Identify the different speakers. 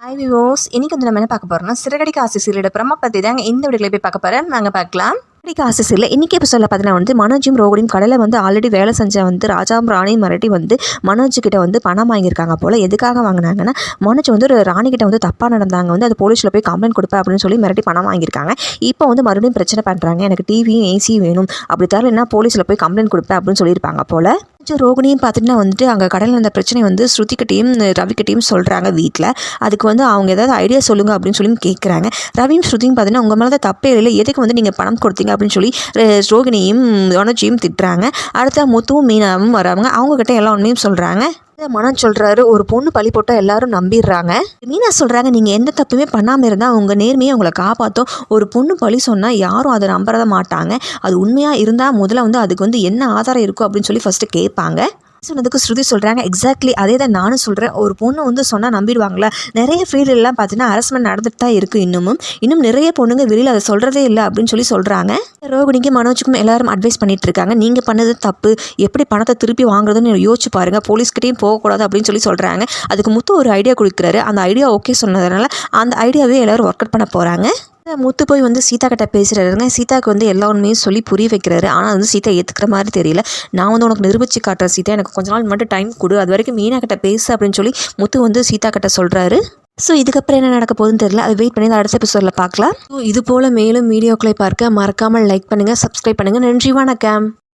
Speaker 1: Hi விவோஸ், இன்னைக்கு வந்து நம்ம என்ன பார்க்க போறோம்னா சிறகடிக்க ஆசை சீரியலோட ப்ரமோ பற்றி தாங்க இந்த வீடியோவில் போய் பார்க்க போகிறேன். நாங்கள் பார்க்கலாம். சிறகடிக்க ஆசை சீரியல் இன்னைக்கு எபிசோடில் பார்த்தீங்கன்னா வந்து மனோஜும் ரோகிணியும் கடையில் வந்து ஆல்ரெடி வேலை செஞ்ச வந்து ராஜாவும் ராணியும் மிரட்டி வந்து மனோஜ் கிட்ட வந்து பணம் வாங்கியிருக்காங்க போல். எதுக்காக வாங்கினாங்கன்னா மனோஜ் வந்து ஒரு ராணி கிட்ட வந்து தப்பாக நடந்தாங்க, வந்து அது போலீஸில் போய் கம்ப்ளைண்ட் கொடுப்பேன் அப்படின்னு சொல்லி மிரட்டி பணம் வாங்கியிருக்காங்க. இப்போ வந்து மறுபடியும் பிரச்சனை பண்ணுறாங்க, எனக்கு டிவியும் ஏசியும் வேணும், அப்படி தரலைன்னா போலீஸில் போய் கம்ப்ளைண்ட் கொடுப்பேன் அப்படின்னு சொல்லியிருப்பாங்க போல். ரோகிணியும் பார்த்துட்டுனா வந்துட்டு அங்கே கடையில் இருந்த பிரச்சனை வந்து ஸ்ருதிக்கிட்டையும் ரவிக்கிட்டையும் சொல்கிறாங்க வீட்டில். அதுக்கு வந்து அவங்க ஏதாவது ஐடியா சொல்லுங்கள் அப்படின்னு சொல்லி கேட்குறாங்க. ரவியும் ஸ்ருதியும் பார்த்தீங்கன்னா உங்கள் மேலே தான் தப்பே இல்லை, எதுக்கு வந்து நீங்கள் பணம் கொடுத்தீங்க அப்படின்னு சொல்லி ரோகிணியும் மனோஜையும் திட்டுறாங்க. அடுத்த முத்துவும் மீனாவும் வராங்க, அவங்கக்கிட்ட எல்லா உண்மையும் சொல்கிறாங்க. மனோஜ் சொல்கிறாரு, ஒரு பொண்ணு பழி போட்டால் எல்லாரும் நம்பிடுறாங்க. மீனா சொல்கிறாங்க, நீங்கள் எந்த தப்புமே பண்ணாமல் இருந்தால் உங்கள் நேர்மையை உங்களை காப்பாற்றும். ஒரு பொண்ணு பழி சொன்னால் யாரும் அதை நம்பறத மாட்டாங்க. அது உண்மையாக இருந்தால் முதல்ல வந்து அதுக்கு வந்து என்ன ஆதாரம் இருக்கும் அப்படின்னு சொல்லி ஃபஸ்ட்டு கேட்பாங்க. சொன்னதுக்கு ஸ்ருதி சொல்கிறாங்க, எக்ஸாக்ட்லி அதே தான் நானும் சொல்கிறேன். ஒரு பொண்ணு வந்து சொன்னால் நம்பிடுவாங்களா? நிறைய ஃபீல்டெல்லாம் பார்த்தீங்கன்னா ஹராஸ்மெண்ட் நடந்துட்டு தான் இருக்குது. இன்னும் நிறைய பொண்ணுங்க வெளியில் அதை சொல்கிறதே இல்லை அப்படின்னு சொல்லி சொல்கிறாங்க. ரோகிணிக்கும் மனோஜுக்கும் எல்லாரும் அட்வைஸ் பண்ணிட்டு இருக்காங்க, நீங்கள் பண்ணது தப்பு, எப்படி பணத்தை திருப்பி வாங்குறதுன்னு யோசிச்சு பாருங்கள், போலீஸ்கிட்டையும் போகக்கூடாது அப்படின்னு சொல்லி சொல்கிறாங்க. அதுக்கு முத்து ஒரு ஐடியா கொடுக்குறாரு. அந்த ஐடியா ஓகே சொன்னதுனால அந்த ஐடியாவே எல்லோரும் ஒர்க் அவுட் பண்ண போகிறாங்க. முத்து போய் வந்து சீதா கிட்ட பேசுகிறாருங்க. சீதாவுக்கு வந்து எல்லா உண்மையும் சொல்லி புரிய வைக்கிறாரு. ஆனால் வந்து சீதா ஏற்றுக்கிற மாதிரி தெரியல. நான் வந்து உனக்கு நிரூபித்து காட்டுறேன் சீதா, எனக்கு கொஞ்ச நாள் மட்டும் டைம் கொடு, அது வரைக்கும் மீனா கிட்ட பேசு அப்படின்னு சொல்லி முத்து வந்து சீதா கிட்ட சொல்கிறாரு. ஸோ இதுக்கப்புறம் என்ன நடக்க போகுதுன்னு தெரியல, அது வெயிட் பண்ணி அடுத்த எபிசோடில் பார்க்கலாம். ஸோ இது போல் மேலும் வீடியோக்களை பார்க்க மறக்காமல் லைக் பண்ணுங்கள், சப்ஸ்கிரைப் பண்ணுங்கள். நன்றி, வணக்கம்.